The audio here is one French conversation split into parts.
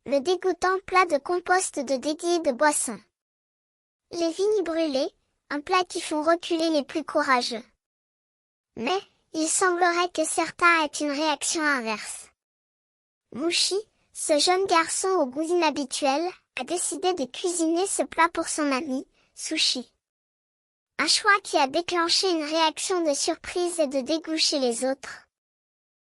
Le dégoûtant plat de compost de déguis de boisson. Les vignes brûlées, un plat qui font reculer les plus courageux. Mais, il semblerait que certains aient une réaction inverse. Mouchi, ce jeune garçon au goût inhabituel, a décidé de cuisiner ce plat pour son ami, Sushi. Un choix qui a déclenché une réaction de surprise et de dégoût chez les autres.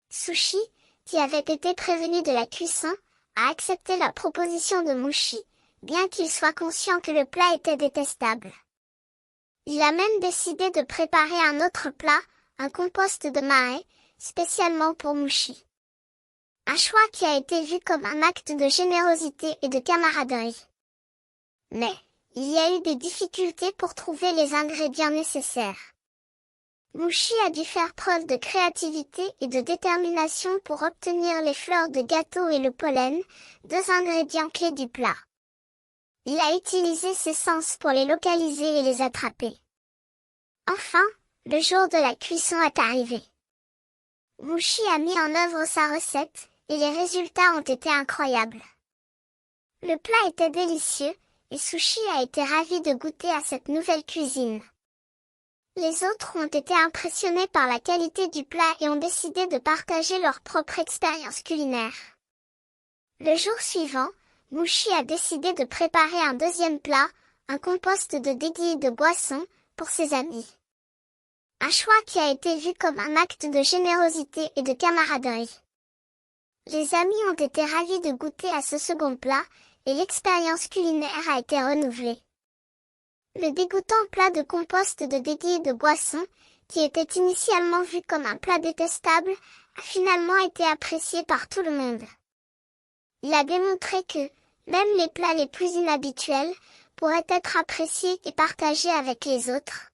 Sushi, qui avait été prévenu de la cuisson, a accepté la proposition de Mouchi, bien qu'il soit conscient que le plat était détestable. Il a même décidé de préparer un autre plat, un compost de maïs, spécialement pour Mouchi. Un choix qui a été vu comme un acte de générosité et de camaraderie. Mais, il y a eu des difficultés pour trouver les ingrédients nécessaires. Mouchi a dû faire preuve de créativité et de détermination pour obtenir les fleurs de gâteau et le pollen, deux ingrédients clés du plat. Il a utilisé ses sens pour les localiser et les attraper. Enfin, le jour de la cuisson est arrivé. Mouchi a mis en œuvre sa recette, et les résultats ont été incroyables. Le plat était délicieux, et Sushi a été ravi de goûter à cette nouvelle cuisine. Les autres ont été impressionnés par la qualité du plat et ont décidé de partager leur propre expérience culinaire. Le jour suivant, Mouchi a décidé de préparer un deuxième plat, un compost de déguis de boisson, pour ses amis. Un choix qui a été vu comme un acte de générosité et de camaraderie. Les amis ont été ravis de goûter à ce second plat, et l'expérience culinaire a été renouvelée. Le dégoûtant plat de compost de déguis de boisson, qui était initialement vu comme un plat détestable, a finalement été apprécié par tout le monde. Il a démontré que, même les plats les plus inhabituels, pourraient être appréciés et partagés avec les autres.